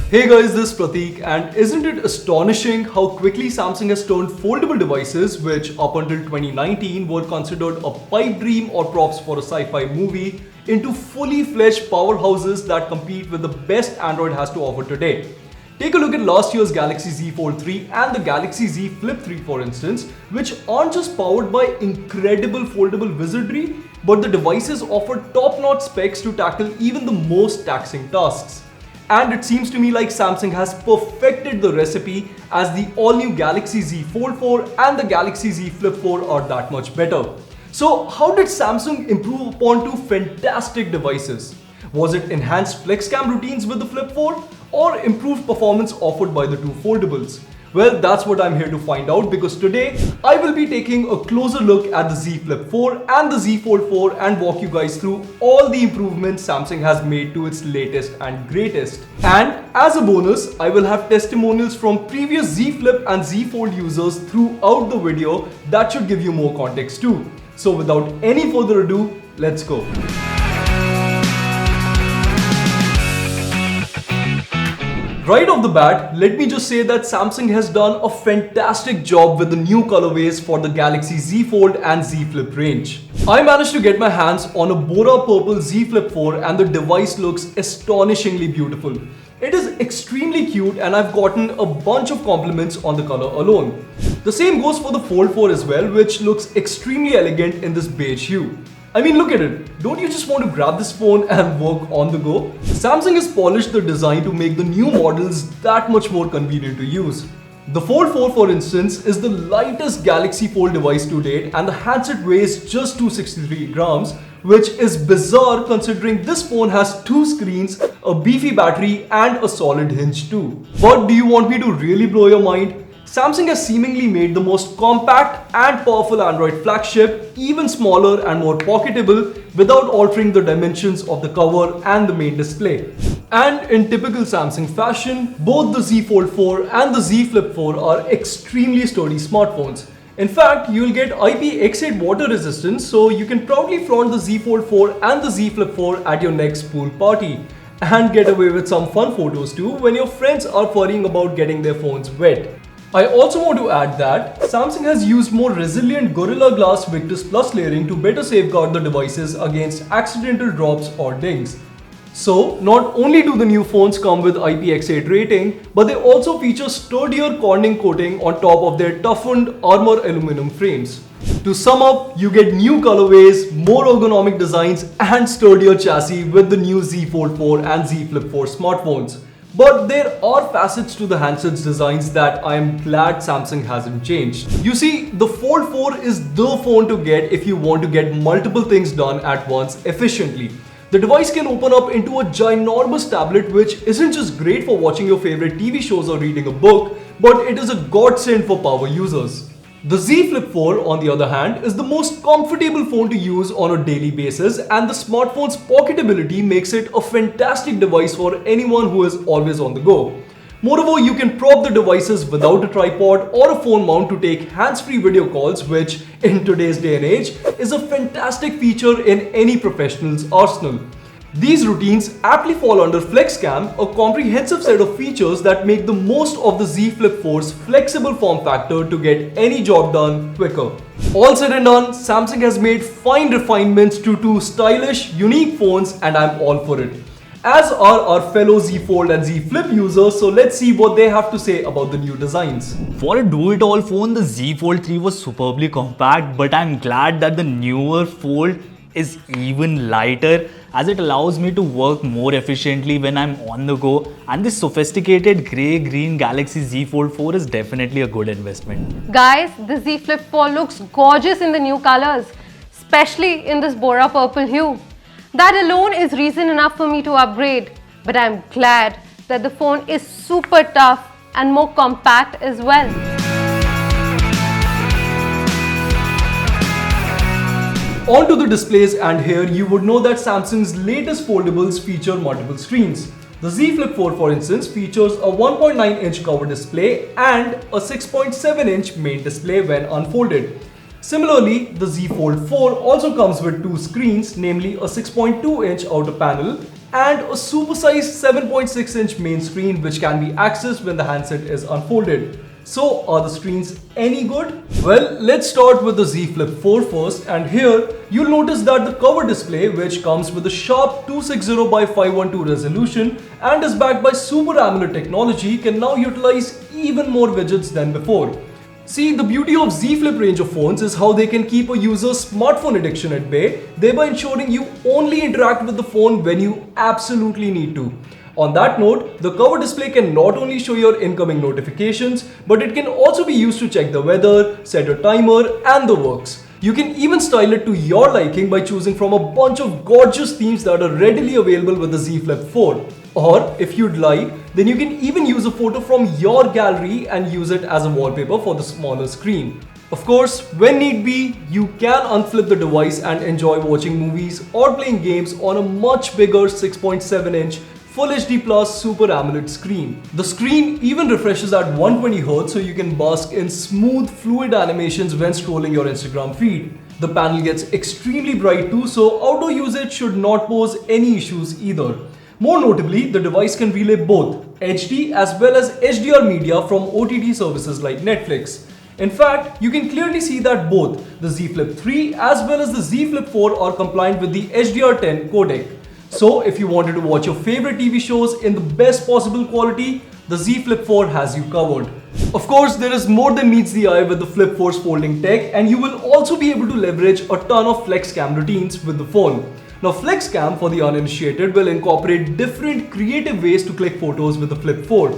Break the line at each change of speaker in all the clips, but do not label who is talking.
Hey guys, this is Prateek, and isn't it astonishing how quickly Samsung has turned foldable devices, which up until 2019 were considered a pipe dream or props for a sci-fi movie, into fully fledged powerhouses that compete with the best Android has to offer today. Take a look at last year's Galaxy Z Fold 3 and the Galaxy Z Flip 3 for instance, which aren't just powered by incredible foldable wizardry, but the devices offer top-notch specs to tackle even the most taxing tasks. And it seems to me like Samsung has perfected the recipe, as the all-new Galaxy Z Fold 4 and the Galaxy Z Flip 4 are that much better. So how did Samsung improve upon two fantastic devices? Was it enhanced FlexCam routines with the Flip 4 or improved performance offered by the two foldables? Well, that's what I'm here to find out, because today I will be taking a closer look at the Z Flip 4 and the Z Fold 4 and walk you guys through all the improvements Samsung has made to its latest and greatest. And as a bonus, I will have testimonials from previous Z Flip and Z Fold users throughout the video that should give you more context too. So without any further ado, let's go. Right off the bat, let me just say that Samsung has done a fantastic job with the new colorways for the Galaxy Z Fold and Z Flip range. I managed to get my hands on a Bora Purple Z Flip 4 and the device looks astonishingly beautiful. It is extremely cute and I've gotten a bunch of compliments on the color alone. The same goes for the Fold 4 as well, which looks extremely elegant in this beige hue. I mean, look at it. Don't you just want to grab this phone and work on the go? Samsung has polished the design to make the new models that much more convenient to use. The Fold 4, for instance, is the lightest Galaxy Fold device to date, and the handset weighs just 263 grams, which is bizarre considering this phone has two screens, a beefy battery and a solid hinge too. But do you want me to really blow your mind? Samsung has seemingly made the most compact and powerful Android flagship even smaller and more pocketable without altering the dimensions of the cover and the main display. And in typical Samsung fashion, both the Z Fold 4 and the Z Flip 4 are extremely sturdy smartphones. In fact, you will get IPX8 water resistance, so you can proudly flaunt the Z Fold 4 and the Z Flip 4 at your next pool party. And get away with some fun photos too when your friends are worrying about getting their phones wet. I also want to add that Samsung has used more resilient Gorilla Glass Victus Plus layering to better safeguard the devices against accidental drops or dings. So, not only do the new phones come with IPX8 rating, but they also feature sturdier Corning coating on top of their toughened armor aluminum frames. To sum up, you get new colorways, more ergonomic designs and sturdier chassis with the new Z Fold 4 and Z Flip 4 smartphones. But there are facets to the handset's designs that I am glad Samsung hasn't changed. You see, the Fold 4 is the phone to get if you want to get multiple things done at once efficiently. The device can open up into a ginormous tablet, which isn't just great for watching your favorite TV shows or reading a book, but it is a godsend for power users. The Z Flip 4, on the other hand, is the most comfortable phone to use on a daily basis, and the smartphone's pocketability makes it a fantastic device for anyone who is always on the go. Moreover, you can prop the devices without a tripod or a phone mount to take hands-free video calls, which in today's day and age is a fantastic feature in any professional's arsenal. These routines aptly fall under FlexCam, a comprehensive set of features that make the most of the Z Flip 4's flexible form factor to get any job done quicker. All said and done, Samsung has made fine refinements to two stylish, unique phones, and I'm all for it. As are our fellow Z Fold and Z Flip users, so let's see what they have to say about the new designs.
For a do-it-all phone, the Z Fold 3 was superbly compact, but I'm glad that the newer Fold is even lighter, as it allows me to work more efficiently when I'm on the go, and this sophisticated grey-green Galaxy Z Fold 4 is definitely a good investment.
Guys, the Z Flip 4 looks gorgeous in the new colors, especially in this Bora Purple hue. That alone is reason enough for me to upgrade, but I'm glad that the phone is super tough and more compact as well.
On to the displays, and here you would know that Samsung's latest foldables feature multiple screens. The Z Flip 4, for instance, features a 1.9-inch cover display and a 6.7-inch main display when unfolded. Similarly, the Z Fold 4 also comes with two screens, namely a 6.2-inch outer panel and a supersized 7.6-inch main screen which can be accessed when the handset is unfolded. So, are the screens any good? Well, let's start with the Z Flip 4 first, and here you'll notice that the cover display, which comes with a sharp 260 by 512 resolution and is backed by Super AMOLED technology, can now utilize even more widgets than before. See, the beauty of Z Flip range of phones is how they can keep a user's smartphone addiction at bay, thereby ensuring you only interact with the phone when you absolutely need to. On that note, the cover display can not only show your incoming notifications, but it can also be used to check the weather, set a timer, and the works. You can even style it to your liking by choosing from a bunch of gorgeous themes that are readily available with the Z Flip 4. Or, if you'd like, then you can even use a photo from your gallery and use it as a wallpaper for the smaller screen. Of course, when need be, you can unflip the device and enjoy watching movies or playing games on a much bigger 6.7-inch Full HD Plus Super AMOLED screen. The screen even refreshes at 120Hz, so you can bask in smooth, fluid animations when scrolling your Instagram feed. The panel gets extremely bright too, so outdoor usage should not pose any issues either. More notably, the device can relay both HD as well as HDR media from OTT services like Netflix. In fact, you can clearly see that both the Z Flip 3 as well as the Z Flip 4 are compliant with the HDR10 codec. So, if you wanted to watch your favorite TV shows in the best possible quality, the Z Flip 4 has you covered. Of course, there is more than meets the eye with the Flip 4's folding tech, and you will also be able to leverage a ton of FlexCam routines with the phone. Now, FlexCam, for the uninitiated, will incorporate different creative ways to click photos with the Flip 4.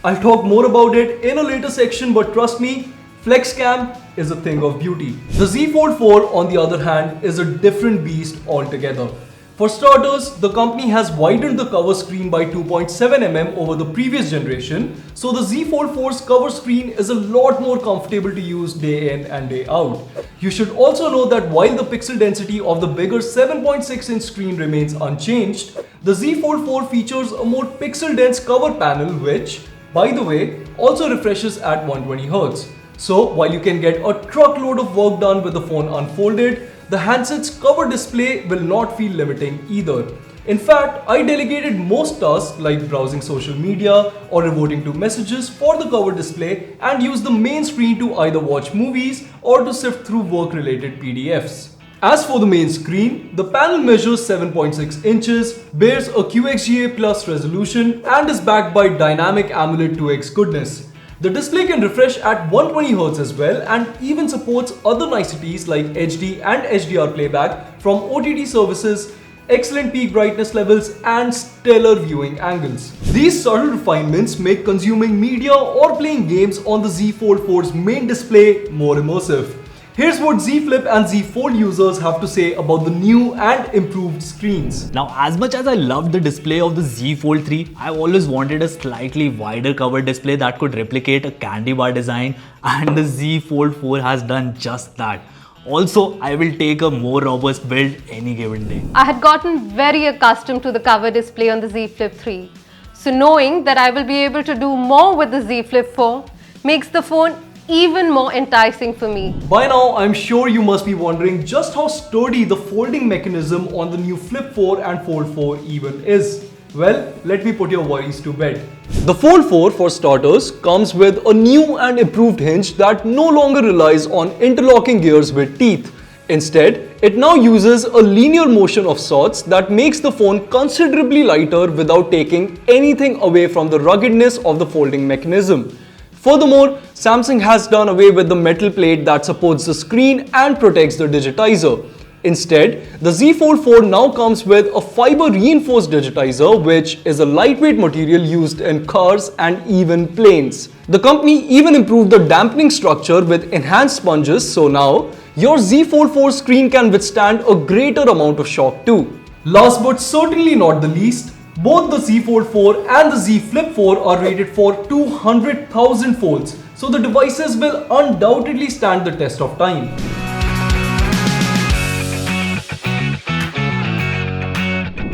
I'll talk more about it in a later section, but trust me, FlexCam is a thing of beauty. The Z Fold 4, on the other hand, is a different beast altogether. For starters, the company has widened the cover screen by 2.7mm over the previous generation, so the Z Fold 4's cover screen is a lot more comfortable to use day in and day out. You should also know that while the pixel density of the bigger 7.6-inch screen remains unchanged, the Z Fold 4 features a more pixel-dense cover panel which, by the way, also refreshes at 120Hz. So, while you can get a truckload of work done with the phone unfolded, the handset's cover display will not feel limiting either. In fact, I delegated most tasks like browsing social media or reverting to messages for the cover display and used the main screen to either watch movies or to sift through work-related PDFs. As for the main screen, the panel measures 7.6 inches, bears a QXGA Plus resolution and is backed by Dynamic AMOLED 2X goodness. The display can refresh at 120Hz as well and even supports other niceties like HD and HDR playback from OTT services, excellent peak brightness levels and stellar viewing angles. These subtle refinements make consuming media or playing games on the Z Fold 4's main display more immersive. Here's what Z Flip and Z Fold users have to say about the new and improved screens.
Now, as much as I loved the display of the Z Fold 3, I always wanted a slightly wider cover display that could replicate a candy bar design, and the Z Fold 4 has done just that. Also, I will take a more robust build any given day.
I had gotten very accustomed to the cover display on the Z Flip 3. So knowing that I will be able to do more with the Z Flip 4 makes the phone even more enticing for me.
By now, I'm sure you must be wondering just how sturdy the folding mechanism on the new Flip 4 and Fold 4 even is. Well, let me put your worries to bed. The Fold 4, for starters, comes with a new and improved hinge that no longer relies on interlocking gears with teeth. Instead, it now uses a linear motion of sorts that makes the phone considerably lighter without taking anything away from the ruggedness of the folding mechanism. Furthermore, Samsung has done away with the metal plate that supports the screen and protects the digitizer. Instead, the Z Fold 4 now comes with a fiber reinforced digitizer, which is a lightweight material used in cars and even planes. The company even improved the dampening structure with enhanced sponges, so now your Z Fold 4 screen can withstand a greater amount of shock too. Last but certainly not the least, both the Z Fold 4 and the Z Flip 4 are rated for 200,000 folds, so the devices will undoubtedly stand the test of time.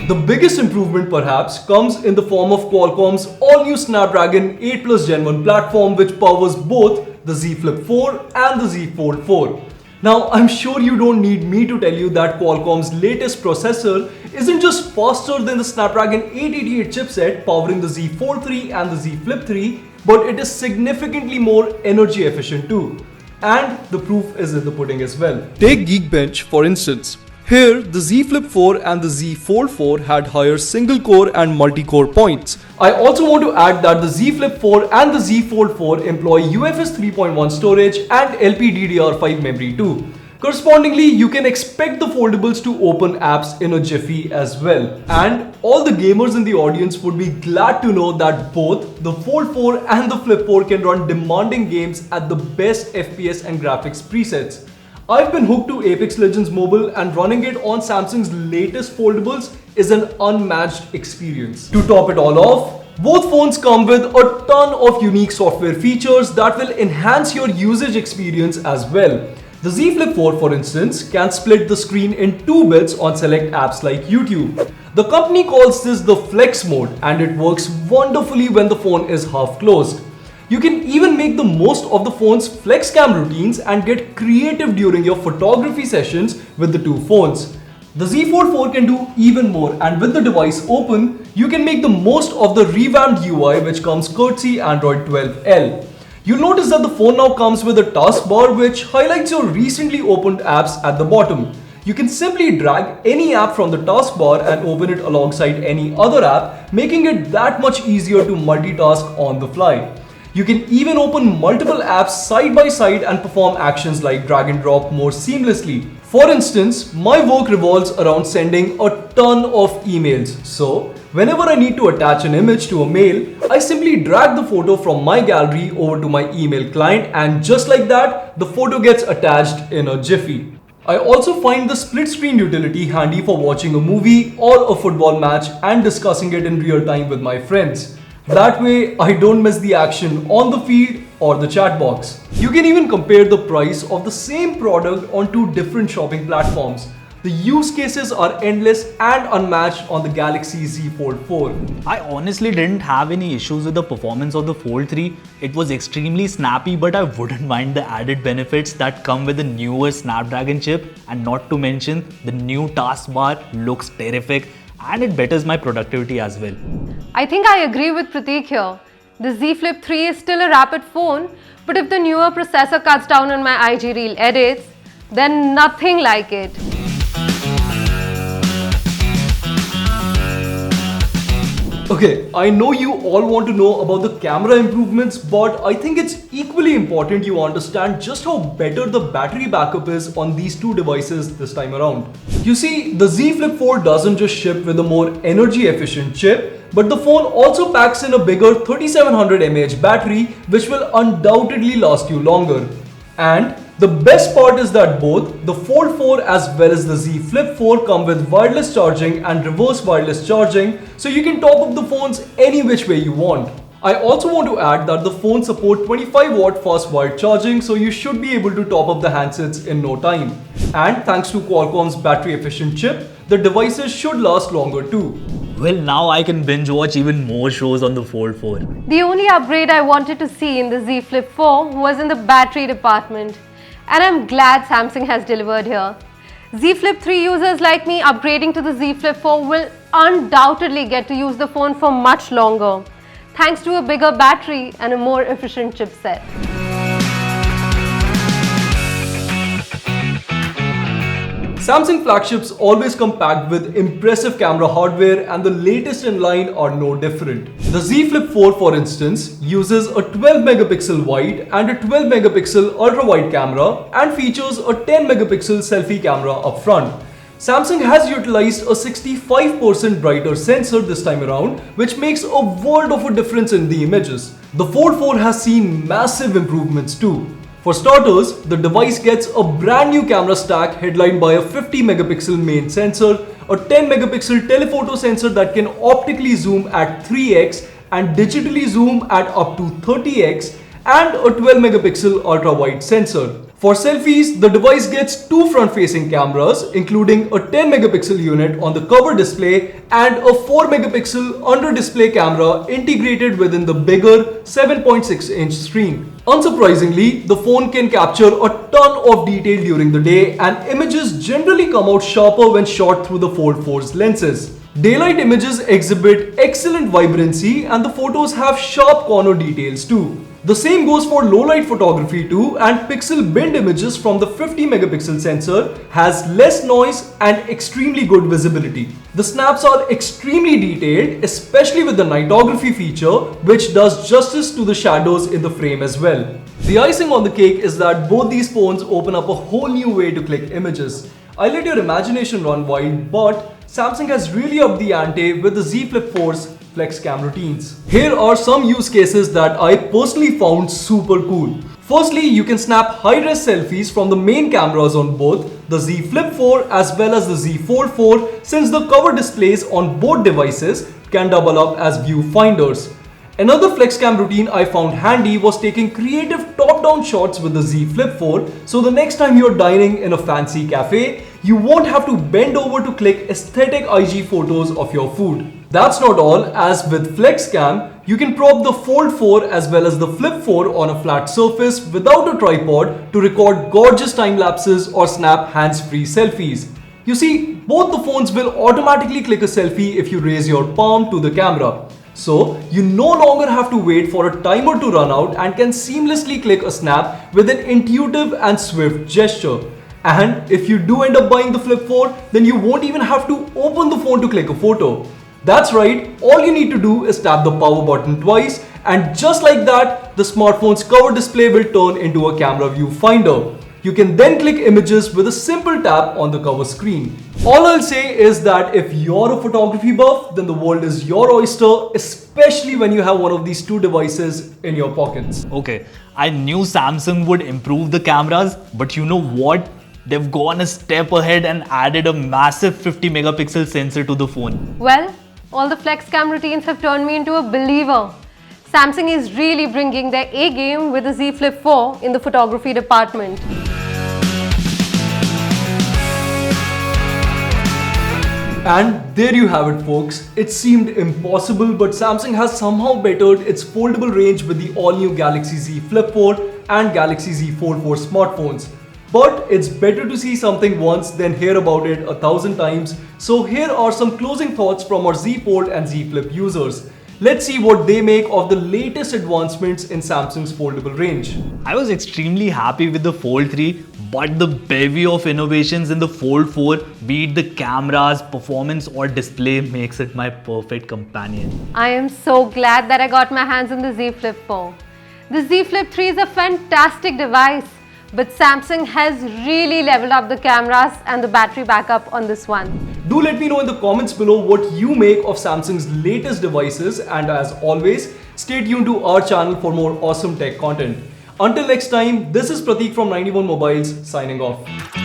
The biggest improvement perhaps comes in the form of Qualcomm's all-new Snapdragon 8 Plus Gen 1 platform, which powers both the Z Flip 4 and the Z Fold 4. Now, I'm sure you don't need me to tell you that Qualcomm's latest processor isn't just faster than the Snapdragon 888 chipset powering the Z Fold 3 and the Z Flip 3, but it is significantly more energy efficient too. And the proof is in the pudding as well. Take Geekbench for instance. Here, the Z Flip 4 and the Z Fold 4 had higher single core and multi-core points. I also want to add that the Z Flip 4 and the Z Fold 4 employ UFS 3.1 storage and LPDDR5 memory too. Correspondingly, you can expect the foldables to open apps in a jiffy as well. And all the gamers in the audience would be glad to know that both the Fold 4 and the Flip 4 can run demanding games at the best FPS and graphics presets. I've been hooked to Apex Legends Mobile, and running it on Samsung's latest foldables is an unmatched experience. To top it all off, both phones come with a ton of unique software features that will enhance your usage experience as well. The Z Flip 4, for instance, can split the screen in 2 bits on select apps like YouTube. The company calls this the Flex mode, and it works wonderfully when the phone is half closed. You can even make the most of the phone's flex cam routines and get creative during your photography sessions with the two phones. The Z Fold 4 can do even more, and with the device open, you can make the most of the revamped UI which comes courtesy Android 12L. You'll notice that the phone now comes with a taskbar which highlights your recently opened apps at the bottom. You can simply drag any app from the taskbar and open it alongside any other app, making it that much easier to multitask on the fly. You can even open multiple apps side by side and perform actions like drag and drop more seamlessly. For instance, my work revolves around sending a ton of emails. So, whenever I need to attach an image to a mail, I simply drag the photo from my gallery over to my email client, and just like that, the photo gets attached in a jiffy. I also find the split screen utility handy for watching a movie or a football match and discussing it in real time with my friends. That way, I don't miss the action on the feed or the chat box. You can even compare the price of the same product on 2 different shopping platforms. The use cases are endless and unmatched on the Galaxy Z Fold 4.
I honestly didn't have any issues with the performance of the Fold 3. It was extremely snappy, but I wouldn't mind the added benefits that come with the newer Snapdragon chip, and not to mention the new taskbar looks terrific and it betters my productivity as well.
I think I agree with Prateek here. The Z Flip 3 is still a rapid phone, but if the newer processor cuts down on my IG Reel edits, then nothing like it.
Okay, I know you all want to know about the camera improvements, but I think it's equally important you understand just how better the battery backup is on these two devices this time around. You see, the Z Flip 4 doesn't just ship with a more energy efficient chip, but the phone also packs in a bigger 3700 mAh battery which will undoubtedly last you longer. And the best part is that both the Fold 4 as well as the Z Flip 4 come with wireless charging and reverse wireless charging, so you can top up the phones any which way you want. I also want to add that the phones support 25 watt fast wired charging, so you should be able to top up the handsets in no time. And thanks to Qualcomm's battery efficient chip, the devices should last longer too.
Well, now I can binge watch even more shows on the Fold 4.
The only upgrade I wanted to see in the Z Flip 4 was in the battery department. And I'm glad Samsung has delivered here. Z Flip 3 users like me upgrading to the Z Flip 4 will undoubtedly get to use the phone for much longer, thanks to a bigger battery and a more efficient chipset.
Samsung flagships always come packed with impressive camera hardware, and the latest in line are no different. The Z Flip 4, for instance, uses a 12 megapixel wide and a 12 megapixel ultra wide camera and features a 10 megapixel selfie camera up front. Samsung has utilized a 65% brighter sensor this time around, which makes a world of a difference in the images. The Fold 4 has seen massive improvements too. For starters, the device gets a brand new camera stack headlined by a 50 megapixel main sensor, a 10 megapixel telephoto sensor that can optically zoom at 3x and digitally zoom at up to 30x, and a 12 megapixel ultra wide sensor. For selfies, the device gets two front-facing cameras, including a 10 megapixel unit on the cover display and a 4 megapixel under-display camera integrated within the bigger 7.6-inch screen. Unsurprisingly, the phone can capture a ton of detail during the day, and images generally come out sharper when shot through the Fold 4's lenses. Daylight images exhibit excellent vibrancy, and the photos have sharp corner details too. The same goes for low light photography too, and pixel binned images from the 50 megapixel sensor has less noise and extremely good visibility. The snaps are extremely detailed, especially with the nightography feature, which does justice to the shadows in the frame as well. The icing on the cake is that both these phones open up a whole new way to click images. I let your imagination run wild, but Samsung has really upped the ante with the Z Flip 4's FlexCam routines. Here are some use cases that I personally found super cool. Firstly, you can snap high-res selfies from the main cameras on both the Z Flip 4 as well as the Z Fold 4, since the cover displays on both devices can double up as viewfinders. Another FlexCam routine I found handy was taking creative top-down shots with the Z Flip 4, so the next time you're dining in a fancy cafe, you won't have to bend over to click aesthetic IG photos of your food. That's not all, as with FlexCam, you can prop the Fold 4 as well as the Flip 4 on a flat surface without a tripod to record gorgeous time lapses or snap hands-free selfies. You see, both the phones will automatically click a selfie if you raise your palm to the camera. So, you no longer have to wait for a timer to run out and can seamlessly click a snap with an intuitive and swift gesture. And if you do end up buying the Flip 4, then you won't even have to open the phone to click a photo. That's right, all you need to do is tap the power button twice, and just like that, the smartphone's cover display will turn into a camera viewfinder. You can then click images with a simple tap on the cover screen. All I'll say is that if you're a photography buff, then the world is your oyster, especially when you have one of these two devices in your pockets.
Okay, I knew Samsung would improve the cameras, but you know what? They've gone a step ahead and added a massive 50 megapixel sensor to the phone.
Well, all the FlexCam routines have turned me into a believer. Samsung is really bringing their A game with the Z Flip 4 in the photography department.
And there you have it, folks. It seemed impossible, but Samsung has somehow bettered its foldable range with the all-new Galaxy Z Flip 4 and Galaxy Z Fold 4 smartphones. But it's better to see something once than hear about it 1,000 times. So here are some closing thoughts from our Z Fold and Z Flip users. Let's see what they make of the latest advancements in Samsung's foldable range.
I was extremely happy with the Fold 3, but the bevy of innovations in the Fold 4, be it the cameras, performance or display, makes it my perfect companion.
I am so glad that I got my hands on the Z Flip 4. The Z Flip 3 is a fantastic device, but Samsung has really leveled up the cameras and the battery backup on this one.
Do let me know in the comments below what you make of Samsung's latest devices, and as always, stay tuned to our channel for more awesome tech content. Until next time, this is Prateek from 91 Mobiles signing off.